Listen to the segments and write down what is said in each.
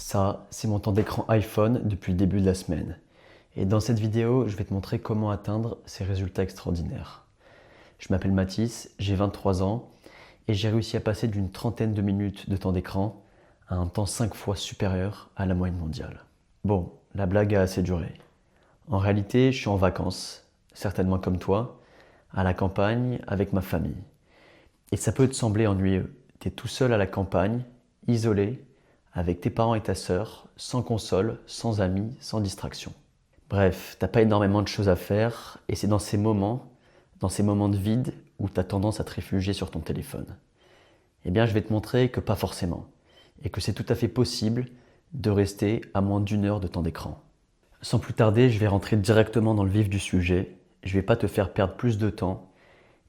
Ça, c'est mon temps d'écran iPhone depuis le début de la semaine. Et dans cette vidéo, je vais te montrer comment atteindre ces résultats extraordinaires. Je m'appelle Mathis, j'ai 23 ans et j'ai réussi à passer d'une trentaine de minutes de temps d'écran à un temps 5 fois supérieur à la moyenne mondiale. Bon, la blague a assez duré. En réalité, je suis en vacances, certainement comme toi, à la campagne avec ma famille. Et ça peut te sembler ennuyeux. Tu es tout seul à la campagne, isolé, avec tes parents et ta sœur, sans console, sans amis, sans distraction. Bref, t'as pas énormément de choses à faire et c'est dans ces moments de vide, où tu as tendance à te réfugier sur ton téléphone. Eh bien, je vais te montrer que pas forcément et que c'est tout à fait possible de rester à moins d'une heure de temps d'écran. Sans plus tarder, je vais rentrer directement dans le vif du sujet. Je vais pas te faire perdre plus de temps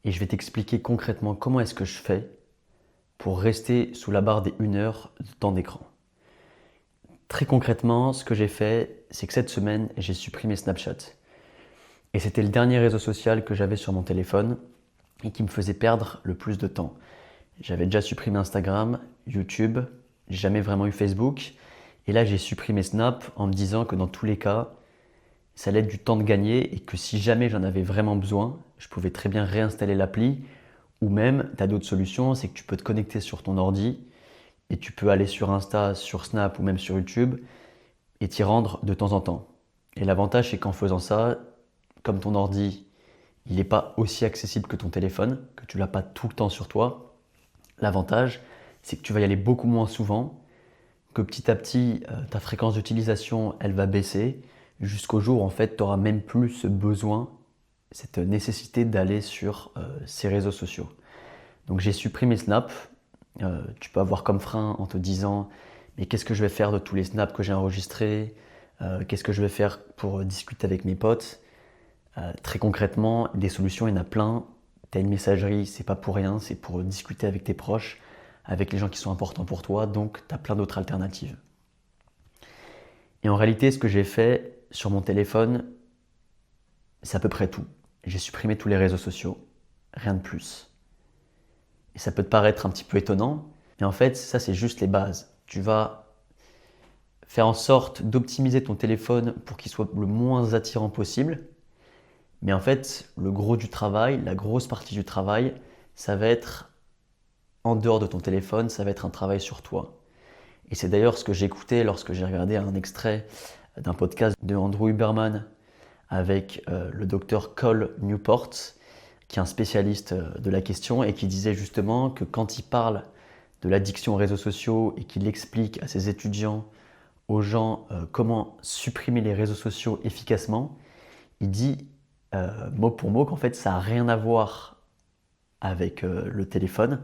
et je vais t'expliquer concrètement comment est-ce que je fais pour rester sous la barre des 1 heure de temps d'écran. Très concrètement, ce que j'ai fait, c'est que cette semaine, j'ai supprimé Snapchat. Et c'était le dernier réseau social que j'avais sur mon téléphone et qui me faisait perdre le plus de temps. J'avais déjà supprimé Instagram, YouTube, j'ai jamais vraiment eu Facebook. Et là, j'ai supprimé Snap en me disant que dans tous les cas, ça allait être du temps de gagner et que si jamais j'en avais vraiment besoin, je pouvais très bien réinstaller l'appli. Ou même, tu as d'autres solutions, c'est que tu peux te connecter sur ton ordi et tu peux aller sur Insta, sur Snap ou même sur YouTube et t'y rendre de temps en temps. Et l'avantage, c'est qu'en faisant ça, comme ton ordi, il n'est pas aussi accessible que ton téléphone, que tu l'as pas tout le temps sur toi, l'avantage, c'est que tu vas y aller beaucoup moins souvent, que petit à petit, ta fréquence d'utilisation, elle va baisser, jusqu'au jour où en fait, tu n'auras même plus ce besoin, cette nécessité d'aller sur ces réseaux sociaux. Donc j'ai supprimé Snap. Tu peux avoir comme frein en te disant mais qu'est-ce que je vais faire de tous les snaps que j'ai enregistrés, qu'est-ce que je vais faire pour discuter avec mes potes. Très concrètement, des solutions, il y en a plein. Tu as une messagerie, c'est pas pour rien, c'est pour discuter avec tes proches, avec les gens qui sont importants pour toi, donc tu as plein d'autres alternatives. Et en réalité, ce que j'ai fait sur mon téléphone, c'est à peu près tout. J'ai supprimé tous les réseaux sociaux, rien de plus. Et ça peut te paraître un petit peu étonnant, mais en fait, ça c'est juste les bases. Tu vas faire en sorte d'optimiser ton téléphone pour qu'il soit le moins attirant possible. Mais en fait, le gros du travail, la grosse partie du travail, ça va être en dehors de ton téléphone, ça va être un travail sur toi. Et c'est d'ailleurs ce que j'écoutais lorsque j'ai regardé un extrait d'un podcast de Andrew Huberman avec le docteur Cal Newport, qui est un spécialiste de la question et qui disait justement que quand il parle de l'addiction aux réseaux sociaux et qu'il explique à ses étudiants, aux gens, comment supprimer les réseaux sociaux efficacement, il dit mot pour mot qu'en fait ça n'a rien à voir avec le téléphone.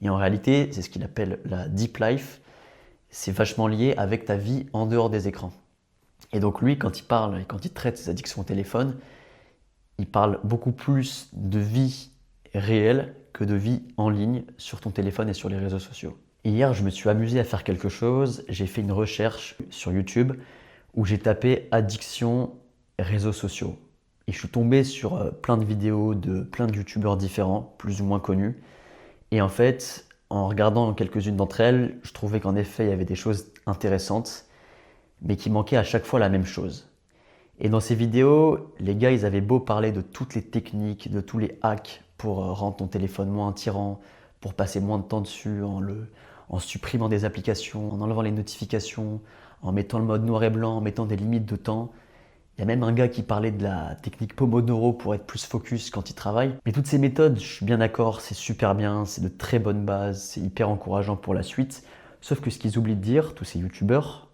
Et en réalité, c'est ce qu'il appelle la deep life, c'est vachement lié avec ta vie en dehors des écrans. Et donc lui, quand il parle et quand il traite ses addictions au téléphone, il parle beaucoup plus de vie réelle que de vie en ligne sur ton téléphone et sur les réseaux sociaux. Hier, je me suis amusé à faire quelque chose. J'ai fait une recherche sur YouTube où j'ai tapé addiction réseaux sociaux. Et je suis tombé sur plein de vidéos de plein de youtubeurs différents, plus ou moins connus. Et en fait, en regardant quelques-unes d'entre elles, je trouvais qu'en effet, il y avait des choses intéressantes, mais qui manquaient à chaque fois la même chose. Et dans ces vidéos, les gars, ils avaient beau parler de toutes les techniques, de tous les hacks pour rendre ton téléphone moins attirant, pour passer moins de temps dessus en supprimant des applications, en enlevant les notifications, en mettant le mode noir et blanc, en mettant des limites de temps. Il y a même un gars qui parlait de la technique Pomodoro pour être plus focus quand il travaille. Mais toutes ces méthodes, je suis bien d'accord, c'est super bien, c'est de très bonnes bases, c'est hyper encourageant pour la suite. Sauf que ce qu'ils oublient de dire, tous ces youtubeurs,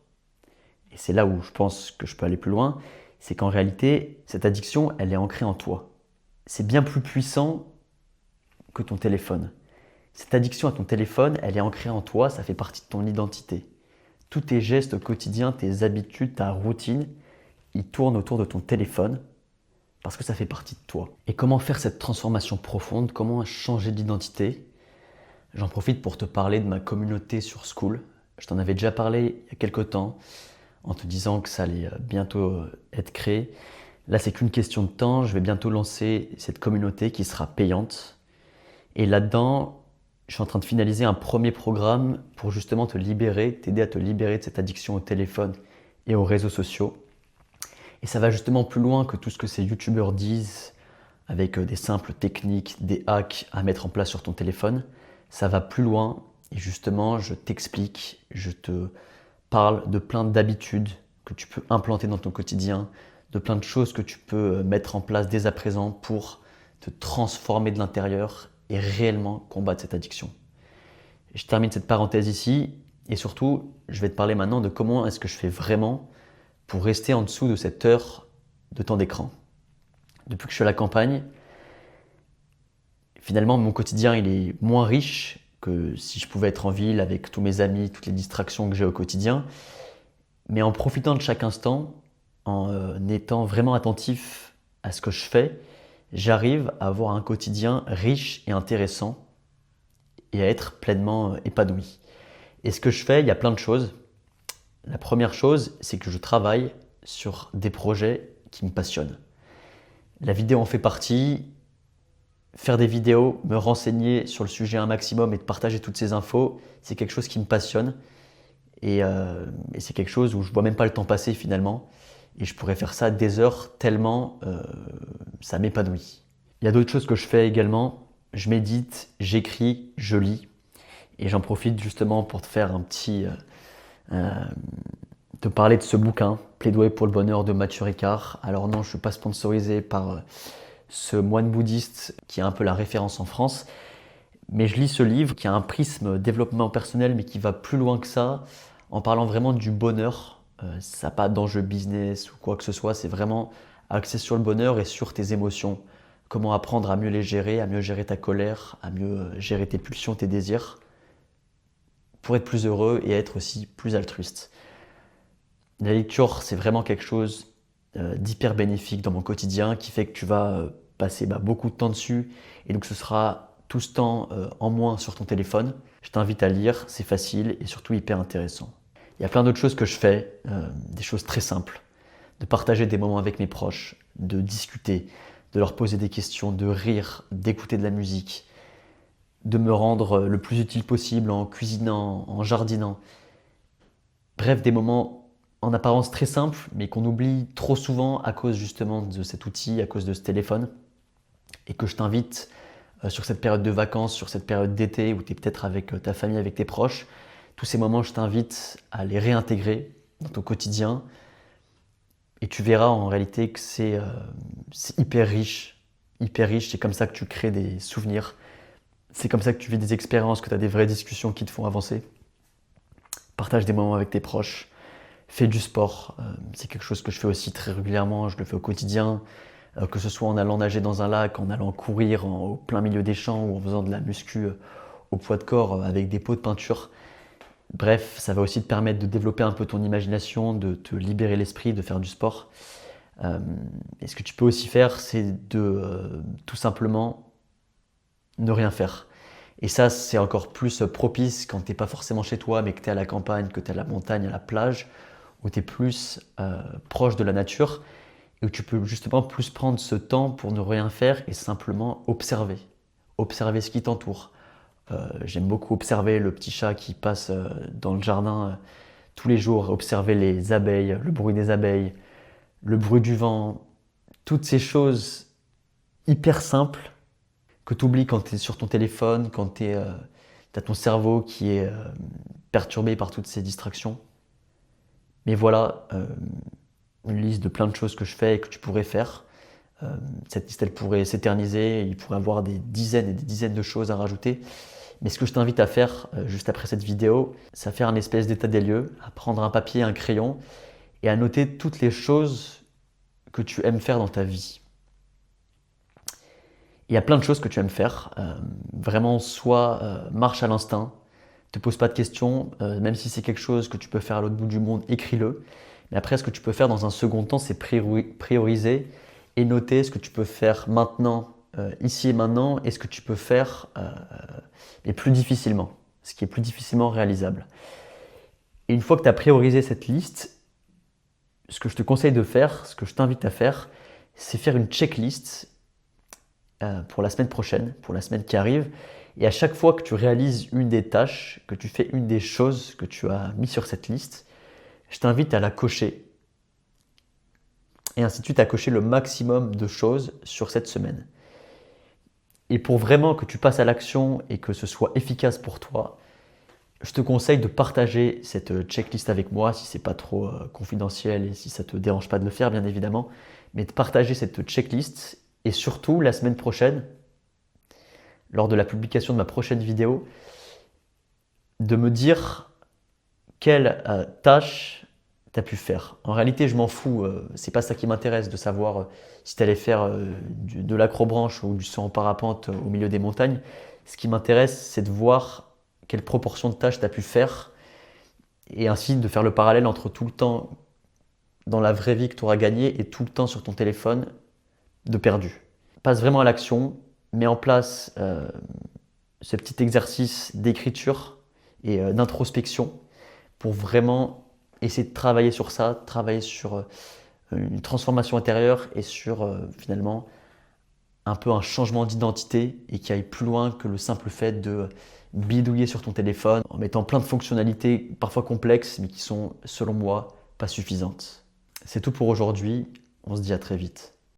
et c'est là où je pense que je peux aller plus loin, c'est qu'en réalité, cette addiction, elle est ancrée en toi. C'est bien plus puissant que ton téléphone. Cette addiction à ton téléphone, elle est ancrée en toi, ça fait partie de ton identité. Tous tes gestes quotidiens, tes habitudes, ta routine, ils tournent autour de ton téléphone parce que ça fait partie de toi. Et comment faire cette transformation profonde? Comment changer d'identité? J'en profite pour te parler de ma communauté sur Skool. Je t'en avais déjà parlé il y a quelques temps en te disant que ça allait bientôt être créé. Là, c'est qu'une question de temps. Je vais bientôt lancer cette communauté qui sera payante. Et là-dedans, Je suis en train de finaliser un premier programme pour justement te libérer, t'aider à te libérer de cette addiction au téléphone et aux réseaux sociaux. Et ça va justement plus loin que tout ce que ces youtubeurs disent avec des simples techniques, des hacks à mettre en place sur ton téléphone. Ça va plus loin et justement je t'explique, je te parle de plein d'habitudes que tu peux implanter dans ton quotidien, de plein de choses que tu peux mettre en place dès à présent pour te transformer de l'intérieur et réellement combattre cette addiction. Je termine cette parenthèse ici et surtout, je vais te parler maintenant de comment est-ce que je fais vraiment pour rester en dessous de cette heure de temps d'écran. Depuis que je suis à la campagne, finalement mon quotidien il est moins riche que si je pouvais être en ville avec tous mes amis, toutes les distractions que j'ai au quotidien. Mais en profitant de chaque instant, en étant vraiment attentif à ce que je fais, j'arrive à avoir un quotidien riche et intéressant et à être pleinement épanoui. Et ce que je fais, il y a plein de choses. La première chose, c'est que je travaille sur des projets qui me passionnent. La vidéo en fait partie. Faire des vidéos, me renseigner sur le sujet un maximum et de partager toutes ces infos, c'est quelque chose qui me passionne. Et c'est quelque chose où je ne vois même pas le temps passer finalement. Et je pourrais faire ça des heures tellement ça m'épanouit. Il y a d'autres choses que je fais également. Je médite, j'écris, je lis. Et j'en profite justement pour te faire te parler de ce bouquin, Plaidoyer pour le bonheur de Matthieu Ricard. Alors non, je ne suis pas sponsorisé par ce moine bouddhiste qui est un peu la référence en France. Mais je lis ce livre qui a un prisme développement personnel mais qui va plus loin que ça en parlant vraiment du bonheur. Ça n'a pas d'enjeu business ou quoi que ce soit, c'est vraiment axé sur le bonheur et sur tes émotions. Comment apprendre à mieux les gérer, à mieux gérer ta colère, à mieux gérer tes pulsions, tes désirs pour être plus heureux et être aussi plus altruiste. La lecture, c'est vraiment quelque chose d'hyper bénéfique dans mon quotidien qui fait que tu vas passer beaucoup de temps dessus et donc ce sera tout ce temps en moins sur ton téléphone. Je t'invite à lire, c'est facile et surtout hyper intéressant. Il y a plein d'autres choses que je fais, des choses très simples, de partager des moments avec mes proches, de discuter, de leur poser des questions, de rire, d'écouter de la musique, de me rendre le plus utile possible en cuisinant, en jardinant. Bref, des moments en apparence très simples, mais qu'on oublie trop souvent à cause justement de cet outil, à cause de ce téléphone. Et que je t'invite sur cette période de vacances, sur cette période d'été où tu es peut-être avec ta famille, avec tes proches, tous ces moments, je t'invite à les réintégrer dans ton quotidien. Et tu verras en réalité que c'est hyper riche. Hyper riche, c'est comme ça que tu crées des souvenirs. C'est comme ça que tu vis des expériences, que tu as des vraies discussions qui te font avancer. Partage des moments avec tes proches. Fais du sport. C'est quelque chose que je fais aussi très régulièrement. Je le fais au quotidien. Que ce soit en allant nager dans un lac, en allant courir au plein milieu des champs ou en faisant de la muscu au poids de corps avec des pots de peinture. Bref, ça va aussi te permettre de développer un peu ton imagination, de te libérer l'esprit, de faire du sport. Et ce que tu peux aussi faire, c'est de tout simplement ne rien faire. Et ça, c'est encore plus propice quand tu n'es pas forcément chez toi, mais que tu es à la campagne, que tu es à la montagne, à la plage, où tu es plus proche de la nature, et où tu peux justement plus prendre ce temps pour ne rien faire et simplement observer. Observer ce qui t'entoure. J'aime beaucoup observer le petit chat qui passe dans le jardin tous les jours, observer les abeilles, le bruit des abeilles, le bruit du vent, toutes ces choses hyper simples que tu oublies quand tu es sur ton téléphone, quand tu as ton cerveau qui est perturbé par toutes ces distractions. Mais voilà, une liste de plein de choses que je fais et que tu pourrais faire. Cette liste, elle pourrait s'éterniser, il pourrait y avoir des dizaines et des dizaines de choses à rajouter. Mais ce que je t'invite à faire juste après cette vidéo, c'est à faire un espèce d'état des lieux, à prendre un papier, un crayon et à noter toutes les choses que tu aimes faire dans ta vie. Il y a plein de choses que tu aimes faire. Vraiment, soit marche à l'instinct, ne te pose pas de questions, même si c'est quelque chose que tu peux faire à l'autre bout du monde, écris-le. Mais après, ce que tu peux faire dans un second temps, c'est prioriser et noter ce que tu peux faire maintenant, ici et maintenant, et ce que tu peux faire mais plus difficilement, ce qui est plus difficilement réalisable. Et une fois que tu as priorisé cette liste, ce que je te conseille de faire, ce que je t'invite à faire, c'est faire une checklist pour la semaine prochaine, pour la semaine qui arrive, Et à chaque fois que tu réalises une des tâches, que tu fais une des choses que tu as mis sur cette liste, je t'invite à la cocher. Et ainsi de suite à cocher le maximum de choses sur cette semaine. Et pour vraiment que tu passes à l'action et que ce soit efficace pour toi, je te conseille de partager cette checklist avec moi si ce n'est pas trop confidentiel et si ça ne te dérange pas de le faire bien évidemment, mais de partager cette checklist et surtout la semaine prochaine, lors de la publication de ma prochaine vidéo, de me dire quelle tâche tu as pu faire. En réalité, je m'en fous, c'est pas ça qui m'intéresse de savoir si tu allais faire de l'acrobranche ou du saut en parapente au milieu des montagnes. Ce qui m'intéresse, c'est de voir quelle proportion de tâches tu as pu faire et ainsi de faire le parallèle entre tout le temps dans la vraie vie que tu auras gagné et tout le temps sur ton téléphone de perdu. Passe vraiment à l'action, mets en place ce petit exercice d'écriture et d'introspection pour vraiment essayer de travailler sur ça, travailler sur une transformation intérieure et sur finalement un peu un changement d'identité et qui aille plus loin que le simple fait de bidouiller sur ton téléphone en mettant plein de fonctionnalités parfois complexes mais qui sont selon moi pas suffisantes. C'est tout pour aujourd'hui, on se dit à très vite.